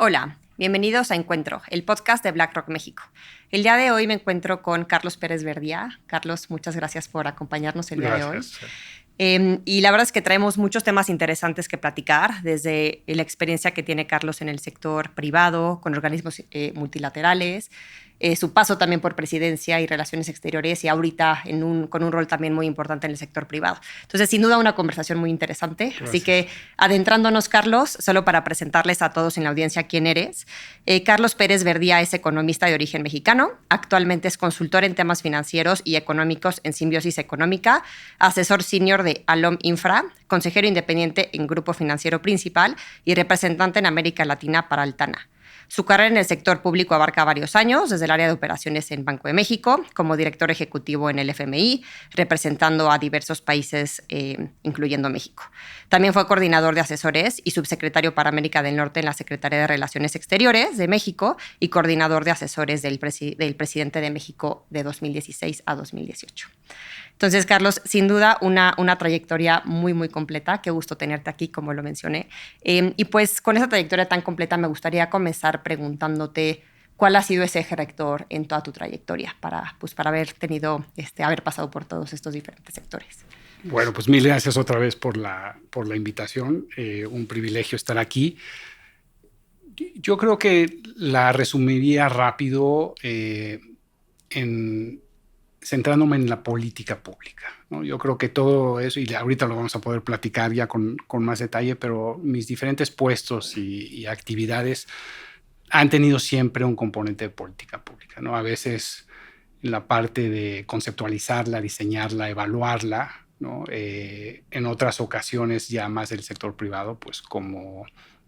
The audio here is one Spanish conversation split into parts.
Hola, bienvenidos a Encuentro, el podcast de BlackRock México. El día de hoy me encuentro con Carlos Pérez Verdía. Carlos, muchas gracias por acompañarnos el día de hoy. Y la verdad es que traemos muchos temas interesantes que platicar, desde la experiencia que tiene Carlos en el sector privado, con organismos multilaterales, su paso también por presidencia y relaciones exteriores y ahorita con un rol también muy importante en el sector privado. Entonces, sin duda, una conversación muy interesante. Gracias. Así que, adentrándonos, Carlos, solo para presentarles a todos en la audiencia quién eres. Carlos Pérez Verdía es economista de origen mexicano. Actualmente es consultor en temas financieros y económicos en Simbiosis Económica, asesor senior de Alom Infra, consejero independiente en Grupo Financiero Principal y representante en América Latina para Altana. Su carrera en el sector público abarca varios años, desde el área de operaciones en Banco de México, como director ejecutivo en el FMI, representando a diversos países, incluyendo México. También fue coordinador de asesores y subsecretario para América del Norte en la Secretaría de Relaciones Exteriores de México y coordinador de asesores del presidente de México de 2016 a 2018. Entonces, Carlos, sin duda una trayectoria muy, muy completa. Qué gusto tenerte aquí, como lo mencioné. Y pues con esa trayectoria tan completa me gustaría comenzar preguntándote cuál ha sido ese eje rector en toda tu trayectoria para haber pasado por todos estos diferentes sectores. Bueno, pues mil gracias otra vez por la invitación. Un privilegio estar aquí. Yo creo que la resumiría rápido centrándome en la política pública, ¿no? Yo creo que todo eso, y ahorita lo vamos a poder platicar ya con más detalle, pero mis diferentes puestos y actividades han tenido siempre un componente de política pública, ¿no? A veces en la parte de conceptualizarla, diseñarla, evaluarla, ¿no? En otras ocasiones ya más del sector privado, pues como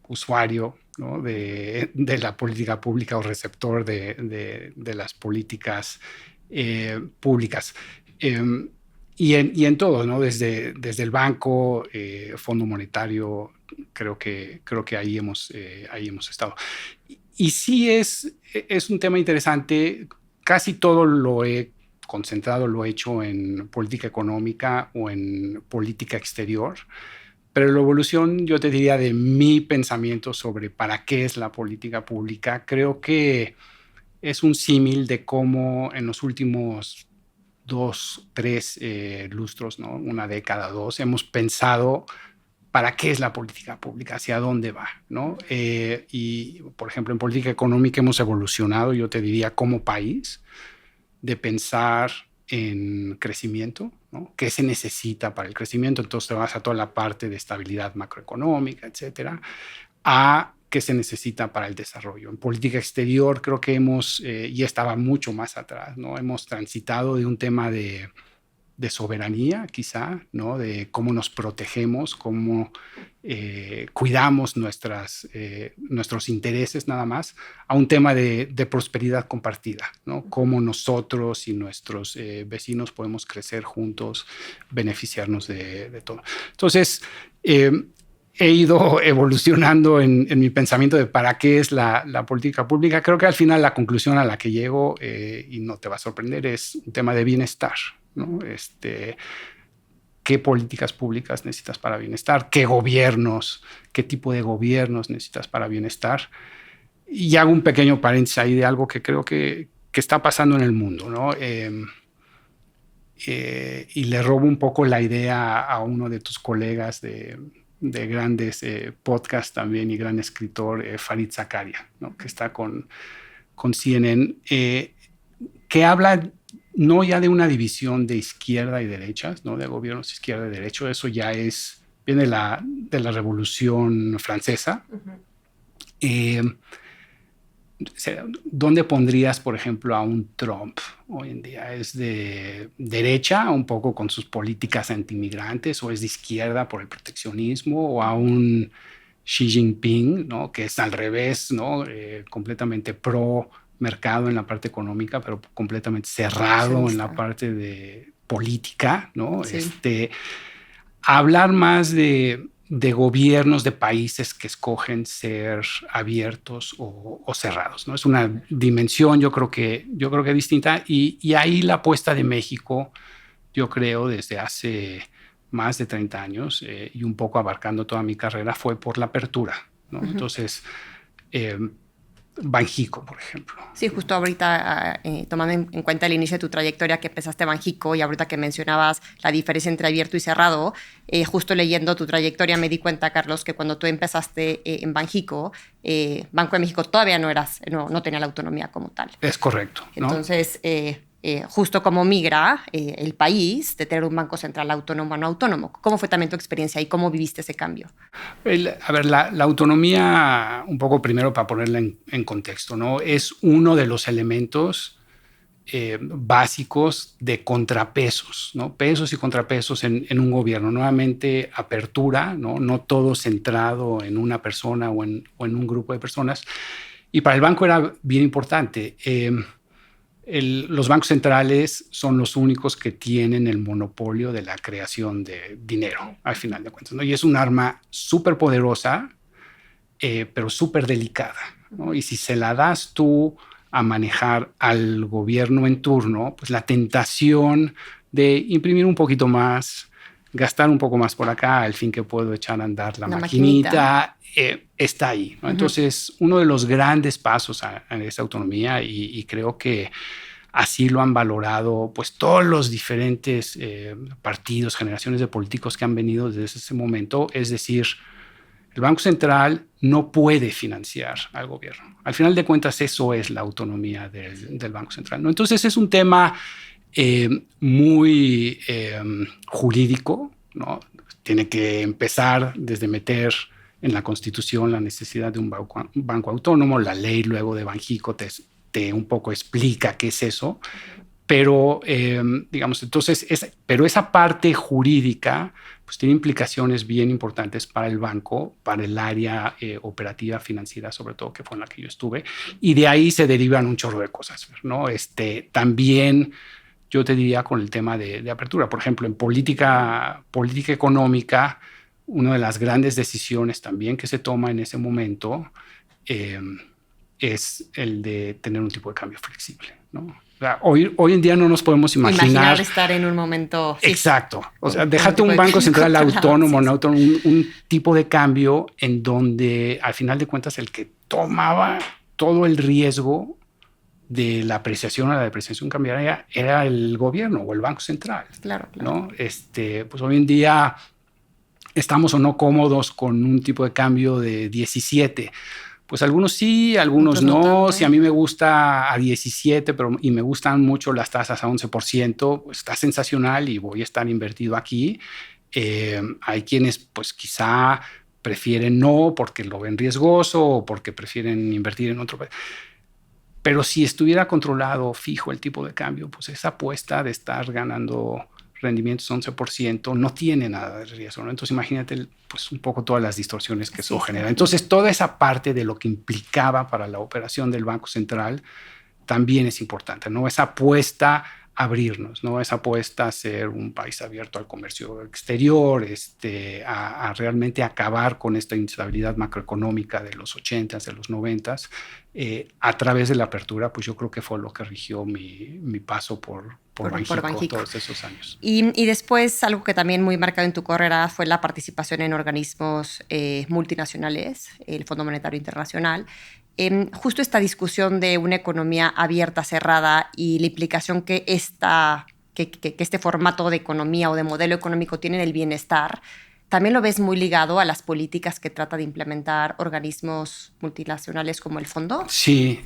usuario, ¿no? de la política pública o receptor de las políticas públicas. Y en todo, ¿no? Desde el banco, Fondo Monetario, creo que ahí hemos estado. Y sí es un tema interesante. Casi todo lo he concentrado, lo he hecho en política económica o en política exterior. Pero la evolución, yo te diría, de mi pensamiento sobre para qué es la política pública, creo que es un símil de cómo en los últimos 2, 3 lustros, ¿no? Una década, 2, hemos pensado para qué es la política pública, hacia dónde va, ¿no? Y, por ejemplo, en política económica hemos evolucionado, yo te diría, como país, de pensar en crecimiento, ¿no? ¿Qué se necesita para el crecimiento? Entonces te vas a toda la parte de estabilidad macroeconómica, etcétera, a qué se necesita para el desarrollo. En política exterior creo que y estaba mucho más atrás, ¿no? Hemos transitado de un tema de soberanía, quizá, ¿no? De cómo nos protegemos, cómo cuidamos nuestros intereses nada más, a un tema de prosperidad compartida, ¿no? Cómo nosotros y nuestros vecinos podemos crecer juntos, beneficiarnos de todo. Entonces, he ido evolucionando en mi pensamiento de para qué es la política pública. Creo que al final la conclusión a la que llego, y no te va a sorprender, es un tema de bienestar, ¿no? ¿Qué políticas públicas necesitas para bienestar? ¿Qué gobiernos? ¿Qué tipo de gobiernos necesitas para bienestar? Y hago un pequeño paréntesis ahí de algo que creo que está pasando en el mundo, ¿no? Y le robo un poco la idea a uno de tus colegas de grandes podcasts también y gran escritor, Fareed Zakaria, ¿no? Que está con CNN, que habla no ya de una división de izquierda y derecha, ¿no? De gobiernos izquierda y derecha. Eso ya viene de la Revolución Francesa. ¿Dónde pondrías, por ejemplo, a un Trump hoy en día? ¿Es de derecha, un poco con sus políticas antimigrantes, o es de izquierda por el proteccionismo, o a un Xi Jinping, ¿no? Que es al revés, ¿no? Completamente pro mercado en la parte económica, pero completamente cerrado en la parte de política, ¿no? Sí. Hablar más de gobiernos de países que escogen ser abiertos o cerrados, ¿no? Es una dimensión, yo creo que distinta, y ahí la apuesta de México, yo creo, desde hace más de 30 años, y un poco abarcando toda mi carrera, fue por la apertura, ¿no? Entonces, Banxico, por ejemplo. Sí, justo ahorita, tomando en cuenta el inicio de tu trayectoria que empezaste Banxico y ahorita que mencionabas la diferencia entre abierto y cerrado, justo leyendo tu trayectoria me di cuenta, Carlos, que cuando tú empezaste en Banxico, Banco de México todavía no tenía la autonomía como tal. Es correcto, ¿no? Entonces, justo como migra el país de tener un banco central autónomo a no autónomo. ¿Cómo fue también tu experiencia y cómo viviste ese cambio? La autonomía, un poco primero para ponerla en contexto, ¿no? Es uno de los elementos básicos de contrapesos, ¿no? Pesos y contrapesos en un gobierno. Nuevamente, apertura, ¿no? No todo centrado en una persona o en un grupo de personas. Y para el banco era bien importante. Los bancos centrales son los únicos que tienen el monopolio de la creación de dinero, al final de cuentas, ¿no? Y es un arma súper poderosa, pero súper delicada, ¿no? Y si se la das tú a manejar al gobierno en turno, pues la tentación de imprimir un poquito más, gastar un poco más por acá, al fin que puedo echar a andar la maquinita, está ahí, ¿no? Entonces, uno de los grandes pasos a esa autonomía, y creo que así lo han valorado pues todos los diferentes partidos, generaciones de políticos que han venido desde ese momento, es decir, el Banco Central no puede financiar al gobierno. Al final de cuentas, eso es la autonomía del Banco Central, ¿no? Entonces, es un tema muy jurídico, ¿no? Tiene que empezar desde meter en la Constitución la necesidad de un banco autónomo. La ley luego de Banxico te un poco explica qué es eso. Pero, digamos, entonces, pero esa parte jurídica pues tiene implicaciones bien importantes para el banco, para el área operativa financiera, sobre todo, que fue en la que yo estuve. Y de ahí se derivan un chorro de cosas, ¿no? También yo te diría con el tema de apertura. Por ejemplo, en política económica, una de las grandes decisiones también que se toma en ese momento es el de tener un tipo de cambio flexible, ¿no? O sea, hoy en día no nos podemos imaginar estar en un momento... Sí. Exacto. O sea, déjate un banco central autónomo, un tipo de cambio en donde, al final de cuentas, el que tomaba todo el riesgo de la apreciación o la depreciación cambiaria era el gobierno o el Banco Central. Claro. ¿No? Pues hoy en día estamos o no cómodos con un tipo de cambio de 17. Pues algunos sí, algunos no. Si a mí me gusta a 17 y me gustan mucho las tasas a 11%, pues está sensacional y voy a estar invertido aquí. Hay quienes pues quizá prefieren no porque lo ven riesgoso o porque prefieren invertir en otro país. Pero si estuviera controlado fijo el tipo de cambio, pues esa apuesta de estar ganando rendimientos 11% no tiene nada de riesgo, ¿no? Entonces imagínate pues un poco todas las distorsiones que eso genera. Entonces toda esa parte de lo que implicaba para la operación del Banco Central también es importante, ¿no? Esa apuesta a abrirnos, ¿no? Esa apuesta a ser un país abierto al comercio exterior, a realmente acabar con esta instabilidad macroeconómica de los 80s, de los 90s, a través de la apertura, pues yo creo que fue lo que rigió mi paso por Banxico todos esos años. Y después, algo que también muy marcado en tu carrera fue la participación en organismos multinacionales, el Fondo Monetario Internacional. Justo esta discusión de una economía abierta, cerrada y la implicación que este formato de economía o de modelo económico tiene en el bienestar, ¿también lo ves muy ligado a las políticas que trata de implementar organismos multinacionales como el fondo? Sí.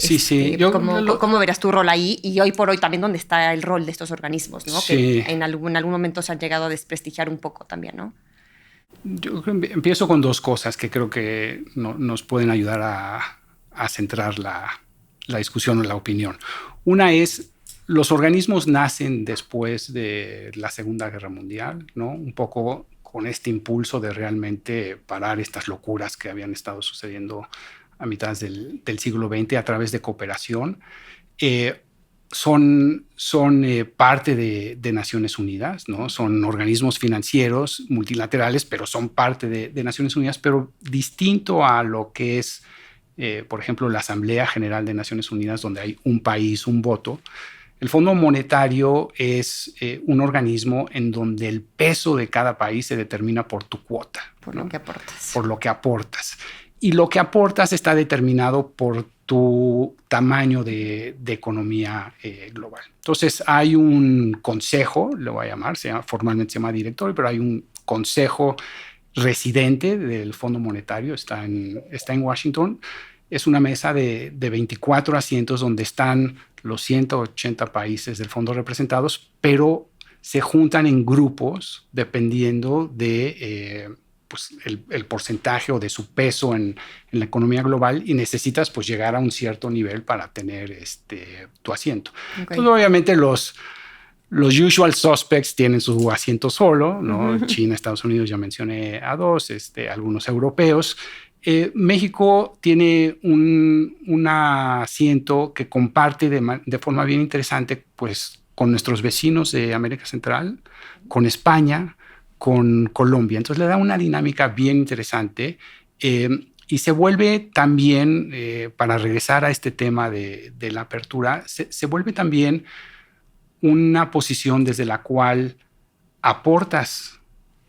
¿Cómo verás tu rol ahí? Y hoy por hoy también dónde está el rol de estos organismos, ¿no? Sí. Que en algún momento se han llegado a desprestigiar un poco también, ¿no? Yo empiezo con dos cosas que creo que nos pueden ayudar a centrar la discusión o la opinión. Una es, los organismos nacen después de la Segunda Guerra Mundial, ¿no? Un poco con este impulso de realmente parar estas locuras que habían estado sucediendo a mitad del siglo XX a través de cooperación. Son parte de Naciones Unidas, ¿no? Son organismos financieros multilaterales, pero son parte de Naciones Unidas, pero distinto a lo que es, por ejemplo, la Asamblea General de Naciones Unidas, donde hay un país, un voto. El Fondo Monetario es un organismo en donde el peso de cada país se determina por tu cuota. Por lo que aportas. Por lo que aportas. y lo que aportas está determinado por tu tamaño de economía global. Entonces hay un consejo, lo voy a llamar, formalmente se llama directorio, pero hay un consejo residente del Fondo Monetario, está en Washington. Es una mesa de 24 asientos donde están los 180 países del fondo representados, pero se juntan en grupos dependiendo de pues el porcentaje o de su peso en la economía global, y necesitas pues llegar a un cierto nivel para tener tu asiento. Okay. Entonces, obviamente los usual suspects tienen su asiento solo, ¿no? China, Estados Unidos, ya mencioné a dos, algunos europeos. México tiene un asiento que comparte de forma bien interesante pues, con nuestros vecinos de América Central, con España, con Colombia. Entonces le da una dinámica bien interesante y se vuelve también, para regresar a este tema de la apertura, se vuelve también una posición desde la cual aportas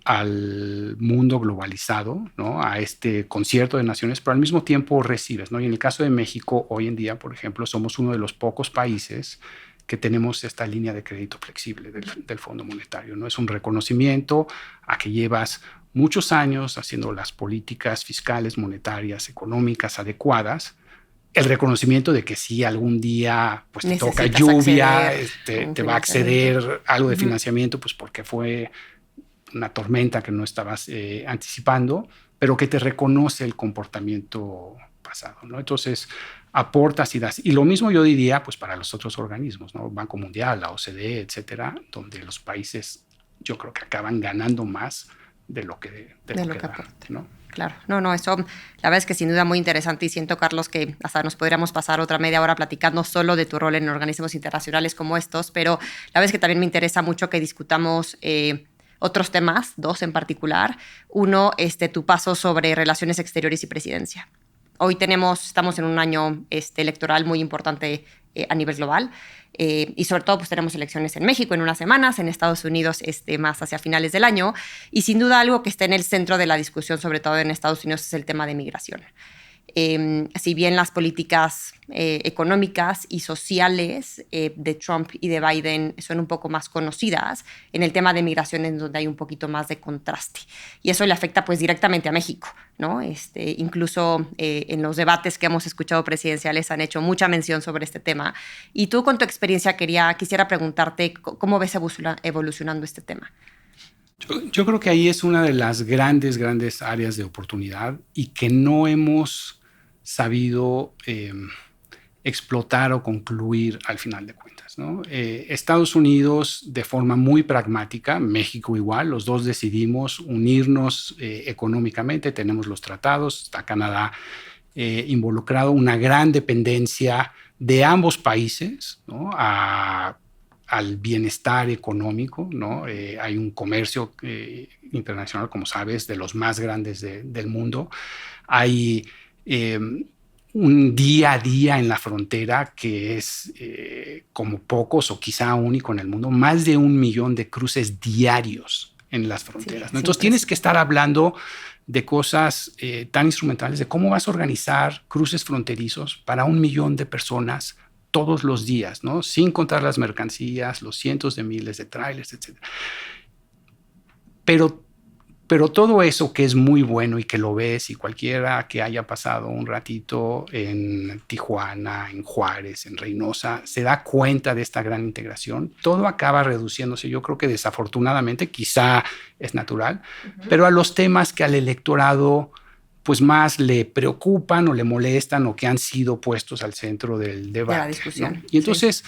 al mundo globalizado, ¿no? A este concierto de naciones, pero al mismo tiempo recibes, ¿no? Y en el caso de México, hoy en día, por ejemplo, somos uno de los pocos países que tenemos esta línea de crédito flexible del Fondo Monetario, ¿no? Es un reconocimiento a que llevas muchos años haciendo las políticas fiscales, monetarias, económicas adecuadas, el reconocimiento de que si algún día pues, te toca lluvia, te va a acceder algo de financiamiento, pues porque fue una tormenta que no estabas anticipando, pero que te reconoce el comportamiento pasado, ¿no? Entonces, aportas y das. Y lo mismo yo diría pues para los otros organismos, ¿no? Banco Mundial, la OCDE, etcétera, donde los países yo creo que acaban ganando más de lo que aportan, ¿no? Claro, no, eso la verdad es que sin duda muy interesante, y siento, Carlos, que hasta nos podríamos pasar otra media hora platicando solo de tu rol en organismos internacionales como estos, pero la verdad es que también me interesa mucho que discutamos otros temas, dos en particular. Uno, tu paso sobre relaciones exteriores y presidencia. Hoy estamos en un año electoral muy importante a nivel global, y sobre todo pues tenemos elecciones en México en unas semanas, en Estados Unidos más hacia finales del año, y sin duda algo que está en el centro de la discusión, sobre todo en Estados Unidos, es el tema de migración. Si bien las políticas económicas y sociales de Trump y de Biden son un poco más conocidas, en el tema de migración es donde hay un poquito más de contraste. Y eso le afecta pues directamente a México, ¿no? Incluso en los debates que hemos escuchado presidenciales han hecho mucha mención sobre este tema. Y tú, con tu experiencia, quisiera preguntarte cómo ves evolucionando este tema. Yo creo que ahí es una de las grandes áreas de oportunidad y que no hemos sabido explotar o concluir al final de cuentas, ¿no? Estados Unidos de forma muy pragmática, México igual, los dos decidimos unirnos económicamente, tenemos los tratados, está Canadá involucrado, una gran dependencia de ambos países, ¿no? Al bienestar económico, ¿no? Hay un comercio internacional, como sabes, de los más grandes del mundo. Hay un día a día en la frontera que es como pocos o quizá único en el mundo, más de 1 millón de cruces diarios en las fronteras, ¿no? Entonces tienes que estar hablando de cosas tan instrumentales, de cómo vas a organizar cruces fronterizos para 1 millón de personas todos los días, ¿no? Sin contar las mercancías, los cientos de miles de trailers, etc. Pero todo eso que es muy bueno y que lo ves, y cualquiera que haya pasado un ratito en Tijuana, en Juárez, en Reynosa, se da cuenta de esta gran integración. Todo acaba reduciéndose, yo creo que desafortunadamente, quizá es natural, pero a los temas que al electorado pues más le preocupan o le molestan o que han sido puestos al centro del debate. De la discusión. ¿No? Y entonces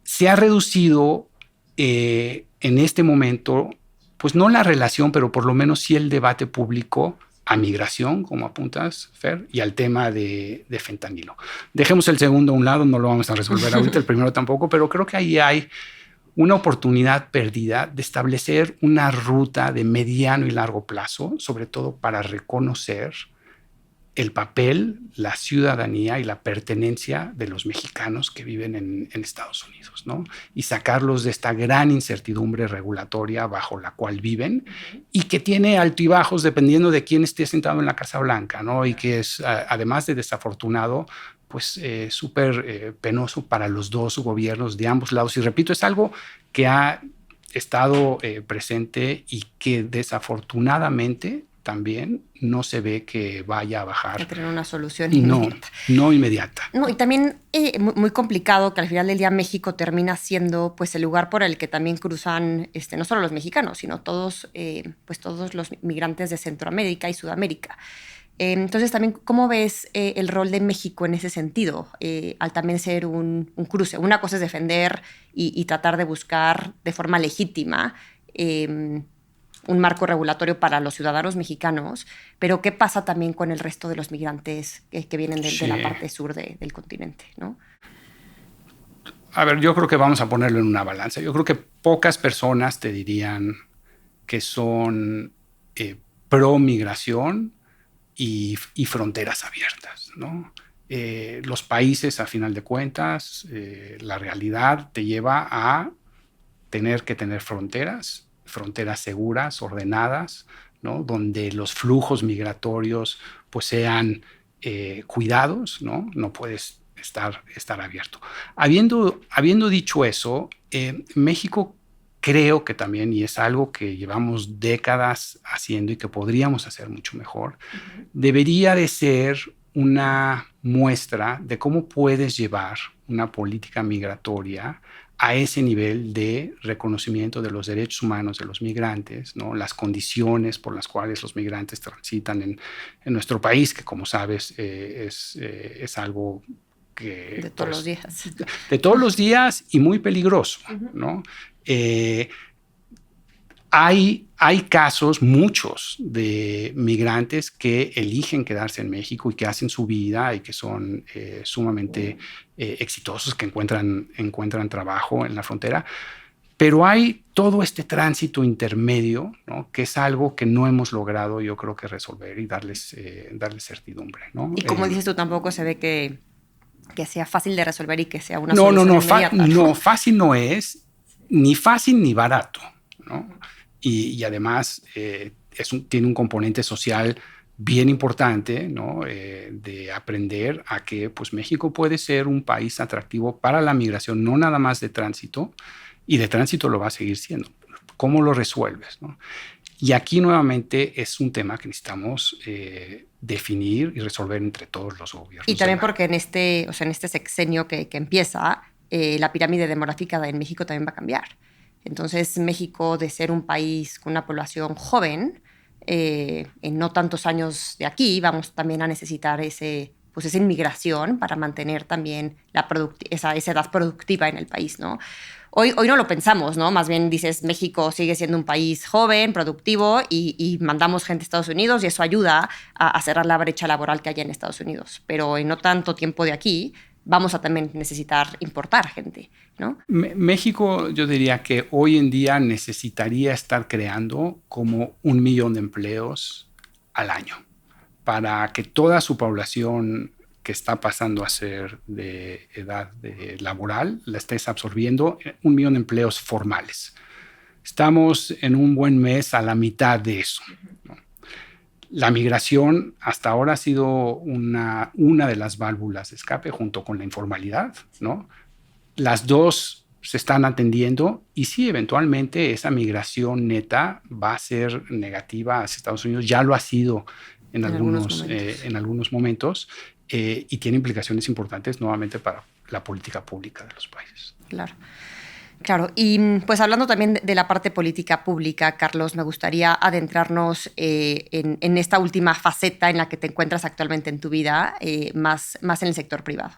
se ha reducido en este momento, pues no la relación, pero por lo menos sí el debate público a migración, como apuntas, Fer, y al tema de fentanilo. Dejemos el segundo a un lado, no lo vamos a resolver ahorita, el primero tampoco, pero creo que ahí hay una oportunidad perdida de establecer una ruta de mediano y largo plazo, sobre todo para reconocer el papel, la ciudadanía y la pertenencia de los mexicanos que viven en Estados Unidos, ¿no? Y sacarlos de esta gran incertidumbre regulatoria bajo la cual viven y que tiene altibajos dependiendo de quién esté sentado en la Casa Blanca, ¿no? Y que es, además de desafortunado, pues súper penoso para los dos gobiernos de ambos lados. Y repito, es algo que ha estado presente y que desafortunadamente también no se ve que vaya a bajar. A tener una solución inmediata. No inmediata. No, y también muy complicado que al final del día México termina siendo pues el lugar por el que también cruzan no solo los mexicanos, sino todos los migrantes de Centroamérica y Sudamérica. Entonces también, ¿cómo ves el rol de México en ese sentido? Al también ser un cruce. Una cosa es defender y tratar de buscar de forma legítima un marco regulatorio para los ciudadanos mexicanos, pero ¿qué pasa también con el resto de los migrantes que vienen de la parte sur del continente, ¿no? A ver, yo creo que vamos a ponerlo en una balanza. Yo creo que pocas personas te dirían que son pro migración y fronteras abiertas, ¿no? Los países, a final de cuentas, la realidad te lleva a tener que tener fronteras seguras, ordenadas, ¿no? Donde los flujos migratorios pues sean cuidados, ¿no? No puedes estar abierto. Habiendo dicho eso, México creo que también, y es algo que llevamos décadas haciendo y que podríamos hacer mucho mejor, debería de ser una muestra de cómo puedes llevar una política migratoria a ese nivel de reconocimiento de los derechos humanos de los migrantes, ¿no? Las condiciones por las cuales los migrantes transitan en nuestro país, que como sabes es algo que... De todos los días. De todos los días y muy peligroso, ¿no? Hay casos, muchos, de migrantes que eligen quedarse en México y que hacen su vida y que son sumamente exitosos, que encuentran trabajo en la frontera. Pero hay todo este tránsito intermedio, ¿no? Que es algo que no hemos logrado, yo creo, que resolver y darles certidumbre, ¿no? Y como dices tú, tampoco se ve que sea fácil de resolver y que sea una solución inmediata. No, fácil no es, ni fácil ni barato, ¿no? Y además tiene un componente social bien importante, ¿no? De aprender a que pues, México puede ser un país atractivo para la migración, no nada más de tránsito, y de tránsito lo va a seguir siendo. ¿Cómo lo resuelves, ¿no? Y aquí nuevamente es un tema que necesitamos definir y resolver entre todos los gobiernos. Y también porque en este sexenio que empieza, la pirámide demográfica en México también va a cambiar. Entonces, México, de ser un país con una población joven, en no tantos años de aquí, vamos también a necesitar esa inmigración para mantener también esa edad productiva en el país, ¿no? Hoy no lo pensamos, ¿no? Más bien dices, México sigue siendo un país joven, productivo, y mandamos gente a Estados Unidos y eso ayuda a cerrar la brecha laboral que hay en Estados Unidos. Pero en no tanto tiempo de aquí, vamos a también necesitar importar gente, ¿no? México, yo diría que hoy en día necesitaría estar creando como 1 millón de empleos al año para que toda su población que está pasando a ser de edad laboral la estés absorbiendo, 1 millón de empleos formales. Estamos en un buen mes a la mitad de eso, ¿no? La migración hasta ahora ha sido una de las válvulas de escape junto con la informalidad, ¿no? Las dos se están atendiendo y sí, eventualmente esa migración neta va a ser negativa hacia Estados Unidos. Ya lo ha sido en algunos momentos y tiene implicaciones importantes nuevamente para la política pública de los países. Claro, y pues hablando también de la parte política pública, Carlos, me gustaría adentrarnos en esta última faceta en la que te encuentras actualmente en tu vida, más en el sector privado.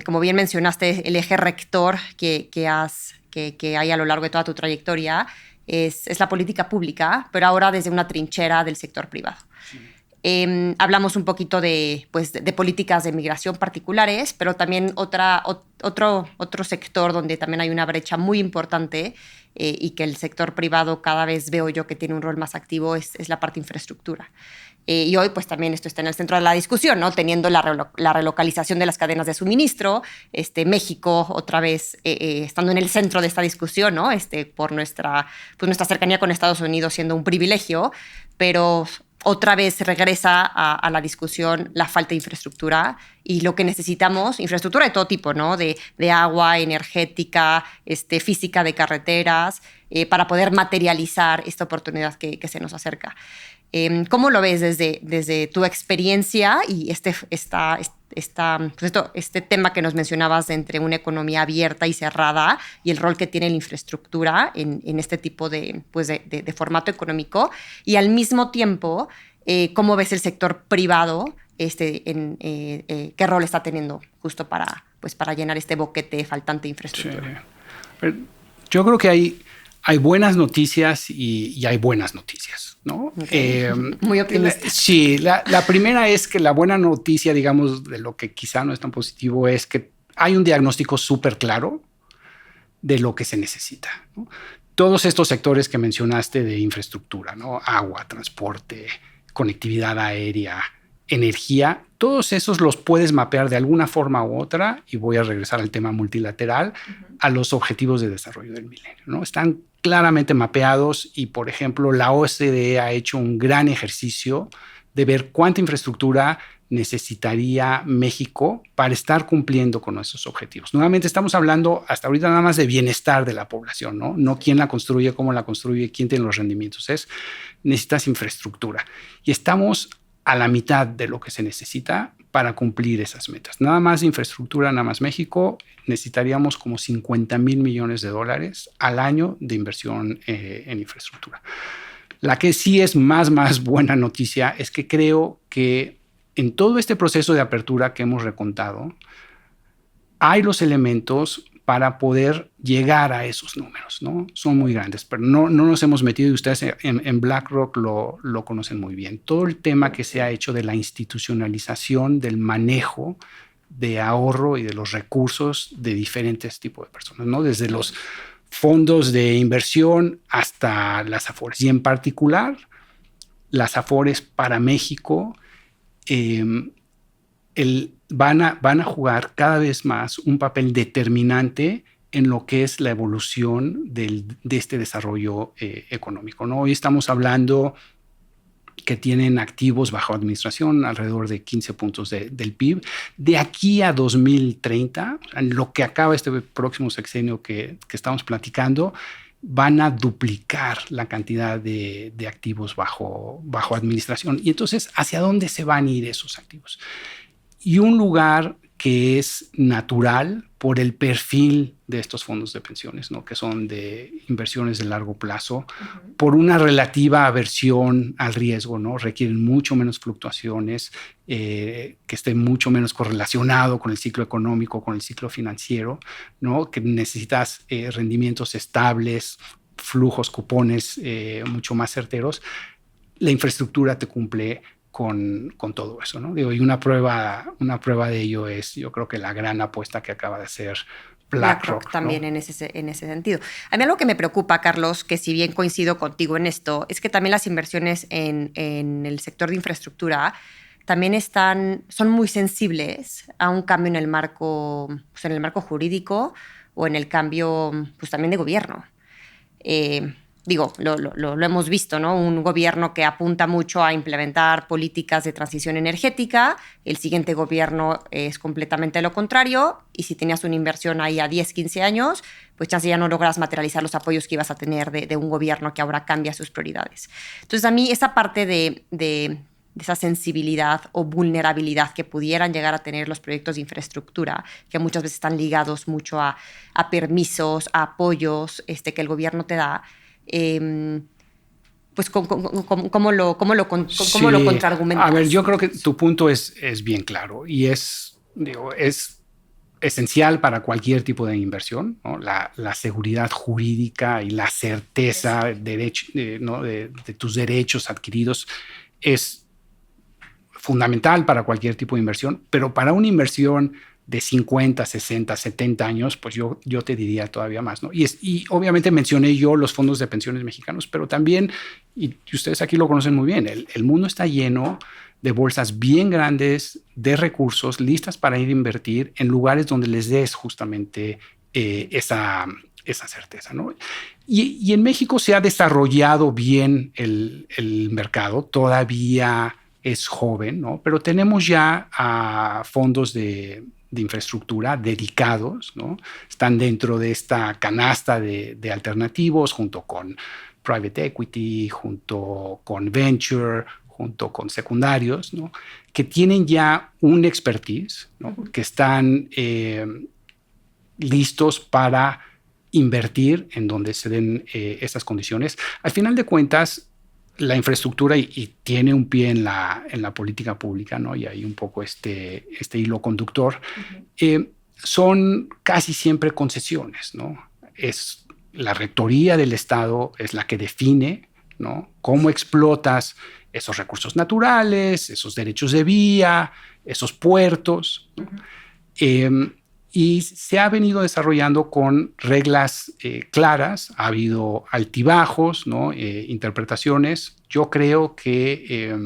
Como bien mencionaste, el eje rector que hay a lo largo de toda tu trayectoria es la política pública, pero ahora desde una trinchera del sector privado. Sí. Hablamos un poquito de políticas de migración particulares, pero también otro sector donde también hay una brecha muy importante y que el sector privado cada vez veo yo que tiene un rol más activo es la parte infraestructura. Y hoy pues también esto está en el centro de la discusión, ¿no? Teniendo la relocalización de las cadenas de suministro, México otra vez estando en el centro de esta discusión, ¿no? Por nuestra cercanía con Estados Unidos siendo un privilegio, pero otra vez regresa a la discusión la falta de infraestructura y lo que necesitamos, infraestructura de todo tipo, ¿no? De agua, energética, física de carreteras, para poder materializar esta oportunidad que se nos acerca. ¿Cómo lo ves desde tu experiencia y este tema que nos mencionabas de entre una economía abierta y cerrada y el rol que tiene la infraestructura en este tipo de formato económico? Y al mismo tiempo, ¿cómo ves el sector privado? ¿Qué rol está teniendo justo para llenar este boquete faltante de infraestructura? Sí. Yo creo que hay buenas noticias y hay buenas noticias, ¿no? Okay. Muy optimista. Sí, la primera es que la buena noticia, digamos, de lo que quizá no es tan positivo, es que hay un diagnóstico súper claro de lo que se necesita, ¿no? Todos estos sectores que mencionaste de infraestructura, ¿no? Agua, transporte, conectividad aérea, energía, todos esos los puedes mapear de alguna forma u otra, y voy a regresar al tema multilateral, a los objetivos de desarrollo del milenio, ¿no? Están claramente mapeados y, por ejemplo, la OCDE ha hecho un gran ejercicio de ver cuánta infraestructura necesitaría México para estar cumpliendo con esos objetivos. Nuevamente estamos hablando hasta ahorita nada más de bienestar de la población, ¿no? No quién la construye, cómo la construye, quién tiene los rendimientos. Necesitas infraestructura. Y estamos a la mitad de lo que se necesita para cumplir esas metas. Nada más de infraestructura, nada más México, necesitaríamos como $50,000 millones al año de inversión en infraestructura. La que sí es más buena noticia es que creo que en todo este proceso de apertura que hemos recontado, hay los elementos para poder llegar a esos números, ¿no? Son muy grandes, pero no nos hemos metido, y ustedes en BlackRock lo conocen muy bien. Todo el tema que se ha hecho de la institucionalización del manejo de ahorro y de los recursos de diferentes tipos de personas, ¿no? Desde los fondos de inversión hasta las Afores. Y en particular, las Afores para México van a jugar cada vez más un papel determinante en lo que es la evolución de este desarrollo económico, ¿no? Hoy estamos hablando que tienen activos bajo administración alrededor de 15 puntos del PIB. De aquí a 2030, lo que acaba este próximo sexenio que estamos platicando, van a duplicar la cantidad de activos bajo administración. Y entonces, ¿hacia dónde se van a ir esos activos? Y un lugar que es natural por el perfil de estos fondos de pensiones, ¿no? Que son de inversiones de largo plazo, por una relativa aversión al riesgo, ¿no? Requieren mucho menos fluctuaciones, que esté mucho menos correlacionado con el ciclo económico, con el ciclo financiero, ¿no? Que necesitas rendimientos estables, flujos, cupones mucho más certeros. La infraestructura te cumple con todo eso, ¿no? Y una prueba de ello es, yo creo que la gran apuesta que acaba de hacer BlackRock también, ¿no? en ese sentido. A mí algo que me preocupa, Carlos, que si bien coincido contigo en esto, es que también las inversiones en el sector de infraestructura también son muy sensibles a un cambio en el marco jurídico o en el cambio también de gobierno. Lo hemos visto, ¿no? Un gobierno que apunta mucho a implementar políticas de transición energética, el siguiente gobierno es completamente lo contrario, y si tenías una inversión ahí a 10, 15 años, pues ya no logras materializar los apoyos que ibas a tener de un gobierno que ahora cambia sus prioridades. Entonces, a mí esa parte de esa sensibilidad o vulnerabilidad que pudieran llegar a tener los proyectos de infraestructura, que muchas veces están ligados mucho a permisos, a apoyos que el gobierno te da, pues ¿cómo lo contraargumentas? A ver, yo creo que tu punto es bien claro y es esencial para cualquier tipo de inversión, ¿no? La seguridad jurídica y la certeza de tus derechos adquiridos es fundamental para cualquier tipo de inversión, pero para una inversión de 50, 60, 70 años, pues yo te diría todavía más, ¿no? Y obviamente mencioné yo los fondos de pensiones mexicanos, pero también, y ustedes aquí lo conocen muy bien, el mundo está lleno de bolsas bien grandes de recursos listas para ir a invertir en lugares donde les des justamente esa certeza, ¿no? Y en México se ha desarrollado bien el mercado, todavía es joven, ¿no? Pero tenemos ya fondos de infraestructura dedicados, ¿no? Están dentro de esta canasta de alternativos junto con private equity, junto con venture, junto con secundarios, ¿no? Que tienen ya un expertise, ¿no? Que están listos para invertir en donde se den estas condiciones. Al final de cuentas, la infraestructura y tiene un pie en la política pública, ¿no? Y hay un poco este hilo conductor. Son casi siempre concesiones, ¿no? Es la rectoría del Estado es la que define, ¿no? Cómo explotas esos recursos naturales, esos derechos de vía, esos puertos, ¿no? Y se ha venido desarrollando con reglas claras, ha habido altibajos, ¿no? Interpretaciones. Yo creo que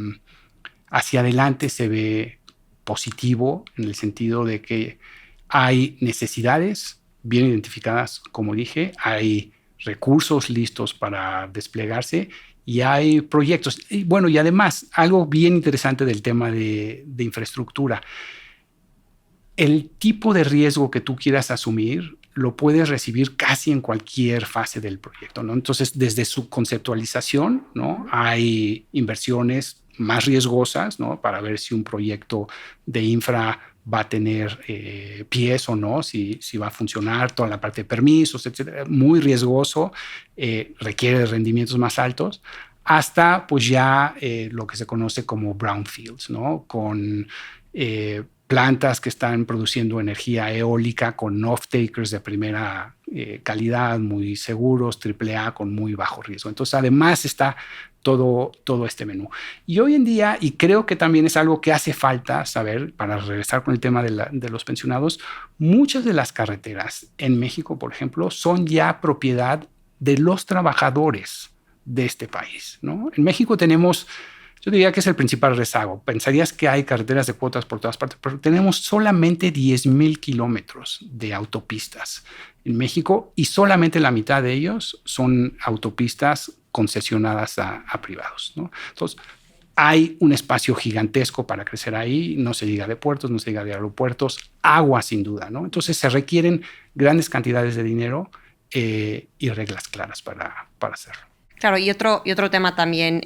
hacia adelante se ve positivo en el sentido de que hay necesidades bien identificadas, como dije, hay recursos listos para desplegarse y hay proyectos. Y bueno, y además, algo bien interesante del tema de infraestructura. El tipo de riesgo que tú quieras asumir lo puedes recibir casi en cualquier fase del proyecto, ¿no? Entonces, desde su conceptualización, ¿no? Hay inversiones más riesgosas, ¿no? Para ver si un proyecto de infra va a tener pies o no, si va a funcionar, toda la parte de permisos, etcétera. Muy riesgoso, requiere de rendimientos más altos, hasta pues ya lo que se conoce como brownfields, ¿no? Con plantas que están produciendo energía eólica con off-takers de primera calidad, muy seguros, AAA, con muy bajo riesgo. Entonces, además está todo este menú. Y hoy en día, y creo que también es algo que hace falta saber, para regresar con el tema de los pensionados, muchas de las carreteras en México, por ejemplo, son ya propiedad de los trabajadores de este país, ¿no? En México tenemos... Yo diría que es el principal rezago. Pensarías que hay carreteras de cuotas por todas partes, pero tenemos solamente 10,000 kilómetros de autopistas en México y solamente la mitad de ellos son autopistas concesionadas a privados, ¿no? Entonces, hay un espacio gigantesco para crecer ahí. No se diga de puertos, no se diga de aeropuertos, agua sin duda, ¿no? Entonces, se requieren grandes cantidades de dinero y reglas claras para hacerlo. Claro, y otro tema también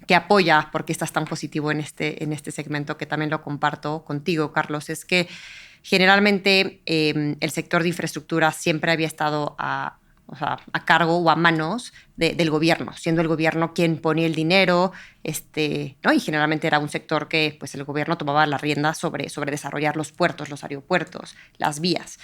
que apoya por qué estás tan positivo en este segmento, que también lo comparto contigo, Carlos, es que generalmente el sector de infraestructura siempre había estado a cargo o a manos del gobierno, siendo el gobierno quien ponía el dinero, ¿no? Y generalmente era un sector que pues, el gobierno tomaba la rienda sobre desarrollar los puertos, los aeropuertos, las vías.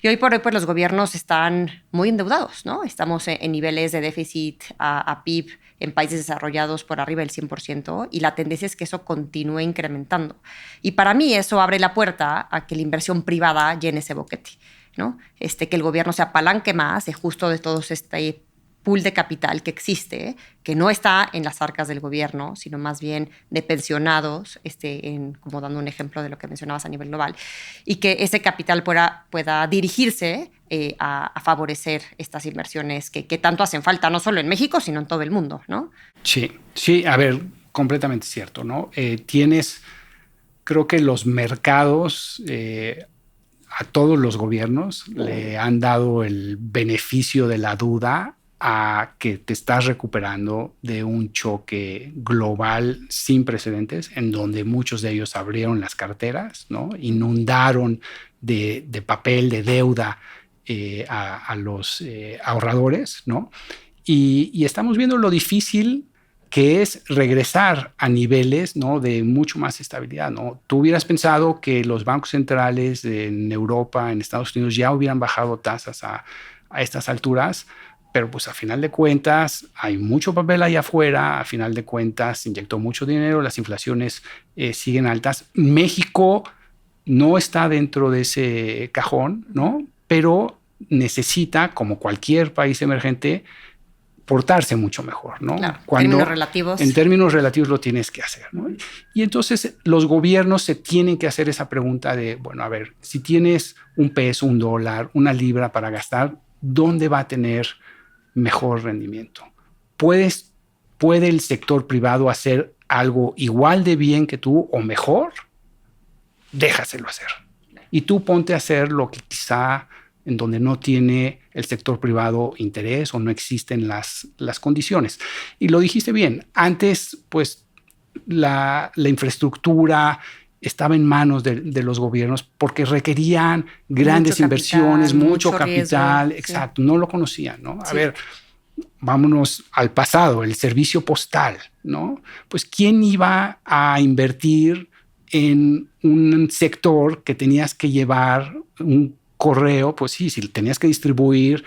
Y hoy por hoy pues, los gobiernos están muy endeudados, ¿no? Estamos en niveles de déficit a PIB en países desarrollados por arriba del 100% y la tendencia es que eso continúe incrementando. Y para mí eso abre la puerta a que la inversión privada llene ese boquete, ¿no? Que el gobierno se apalanque más de justo de todo este pool de capital que existe, que no está en las arcas del gobierno, sino más bien de pensionados, como dando un ejemplo de lo que mencionabas a nivel global, y que ese capital pueda dirigirse a favorecer estas inversiones que tanto hacen falta, no solo en México, sino en todo el mundo, ¿no? Sí, a ver, completamente cierto, ¿no? Creo que los mercados... a todos los gobiernos le han dado el beneficio de la duda a que te estás recuperando de un choque global sin precedentes, en donde muchos de ellos abrieron las carteras, ¿no? Inundaron de papel, de deuda a los ahorradores, ¿no? Y estamos viendo lo difícil que es regresar a niveles, ¿no? De mucho más estabilidad, ¿no? Tú hubieras pensado que los bancos centrales en Europa, en Estados Unidos, ya hubieran bajado tasas a estas alturas, pero pues a final de cuentas hay mucho papel allá afuera, a final de cuentas se inyectó mucho dinero, las inflaciones siguen altas. México no está dentro de ese cajón, ¿no? Pero necesita, como cualquier país emergente, portarse mucho mejor, ¿no? Claro, Cuando términos relativos. En términos relativos lo tienes que hacer, ¿no? Y entonces los gobiernos se tienen que hacer esa pregunta de, bueno, a ver, si tienes un peso, un dólar, una libra para gastar, ¿dónde va a tener mejor rendimiento? ¿Puede el sector privado hacer algo igual de bien que tú o mejor? Déjaselo hacer. Y tú ponte a hacer lo que quizá en donde no tiene el sector privado interés o no existen las condiciones. Y lo dijiste bien, antes pues la infraestructura estaba en manos de los gobiernos porque requerían grandes inversiones, mucho capital, riesgo, exacto, sí. No lo conocían, ¿no? A ver, vámonos al pasado, el servicio postal, ¿no? Pues ¿quién iba a invertir en un sector que tenías que llevar un correo? Pues sí, si tenías que distribuir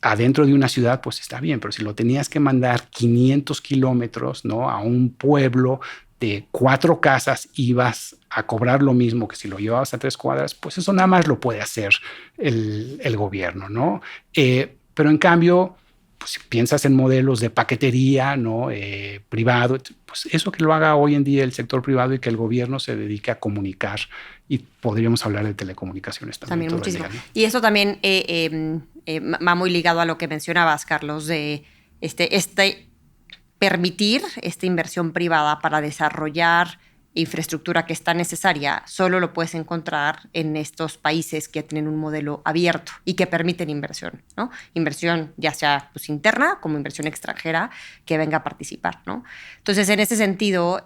adentro de una ciudad, pues está bien, pero si lo tenías que mandar 500 kilómetros, ¿no? A un pueblo de 4 casas, ibas a cobrar lo mismo que si lo llevabas a 3 cuadras, pues eso nada más lo puede hacer el gobierno, ¿no? Pero en cambio, pues si piensas en modelos de paquetería, ¿no? Privado, pues eso que lo haga hoy en día el sector privado y que el gobierno se dedique a comunicar. Y podríamos hablar de telecomunicaciones también muchísimo. Día, ¿no? Y eso también va muy ligado a lo que mencionabas, Carlos, de permitir esta inversión privada para desarrollar infraestructura que es tan necesaria, solo lo puedes encontrar en estos países que tienen un modelo abierto y que permiten inversión, ¿no? Inversión ya sea pues, interna como inversión extranjera que venga a participar, ¿no? Entonces, en ese sentido,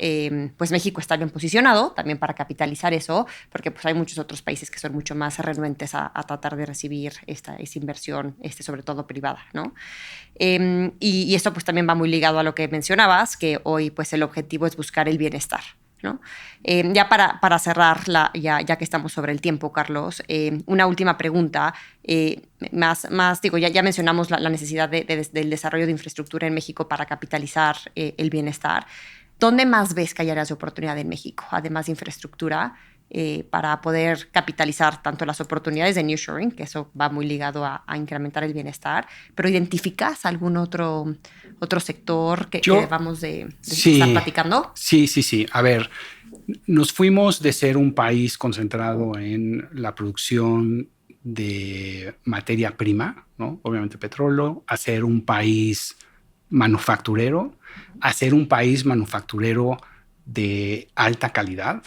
pues México está bien posicionado también para capitalizar eso, porque pues hay muchos otros países que son mucho más renuentes a tratar de recibir esa inversión, sobre todo privada, ¿no? Y esto pues también va muy ligado a lo que mencionabas, que hoy pues el objetivo es buscar el bienestar, ¿no? Ya para cerrar, ya que estamos sobre el tiempo, Carlos, una última pregunta. Digo, ya mencionamos la necesidad del desarrollo de infraestructura en México para capitalizar el bienestar. ¿Dónde más ves que hay áreas de oportunidad en México, además de infraestructura, para poder capitalizar tanto las oportunidades de nearshoring, que eso va muy ligado a incrementar el bienestar, pero identificas algún otro sector que debamos de estar platicando? Sí. A ver, nos fuimos de ser un país concentrado en la producción de materia prima, ¿no? Obviamente petróleo, a ser un país manufacturero, a ser un país manufacturero de alta calidad.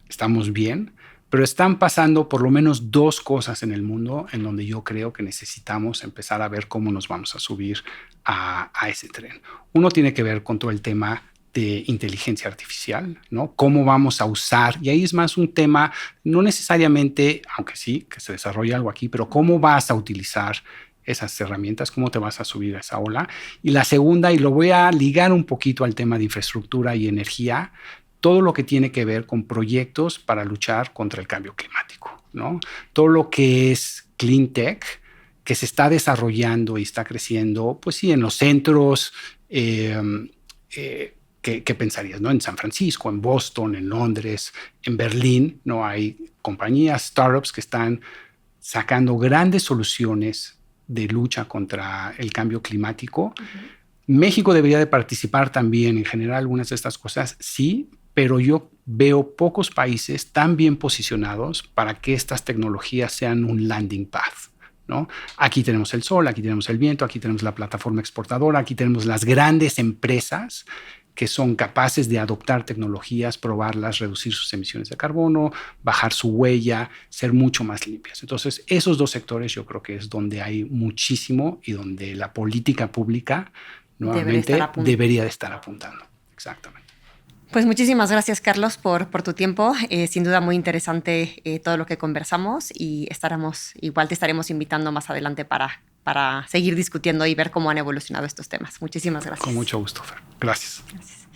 Estamos bien, pero están pasando por lo menos 2 cosas en el mundo en donde yo creo que necesitamos empezar a ver cómo nos vamos a subir a ese tren. Uno tiene que ver con todo el tema de inteligencia artificial, ¿no? Cómo vamos a usar, y ahí es más un tema, no necesariamente, aunque sí, que se desarrolle algo aquí, pero cómo vas a utilizar esas herramientas, cómo te vas a subir a esa ola. Y la segunda, y lo voy a ligar un poquito al tema de infraestructura y energía, todo lo que tiene que ver con proyectos para luchar contra el cambio climático, ¿no? Todo lo que es clean tech, que se está desarrollando y está creciendo, pues sí, en los centros, ¿qué pensarías, no? En San Francisco, en Boston, en Londres, en Berlín, ¿no? Hay compañías, startups que están sacando grandes soluciones de lucha contra el cambio climático. Uh-huh. México debería de participar también en generar algunas de estas cosas, sí, pero yo veo pocos países tan bien posicionados para que estas tecnologías sean un landing path, ¿no? Aquí tenemos el sol, aquí tenemos el viento, aquí tenemos la plataforma exportadora, aquí tenemos las grandes empresas que son capaces de adoptar tecnologías, probarlas, reducir sus emisiones de carbono, bajar su huella, ser mucho más limpias. Entonces, esos 2 sectores yo creo que es donde hay muchísimo y donde la política pública nuevamente debería de estar apuntando. Exactamente. Pues muchísimas gracias, Carlos, por tu tiempo. Sin duda muy interesante todo lo que conversamos y igual te estaremos invitando más adelante para seguir discutiendo y ver cómo han evolucionado estos temas. Muchísimas gracias. Con mucho gusto, Fer. Gracias. Gracias.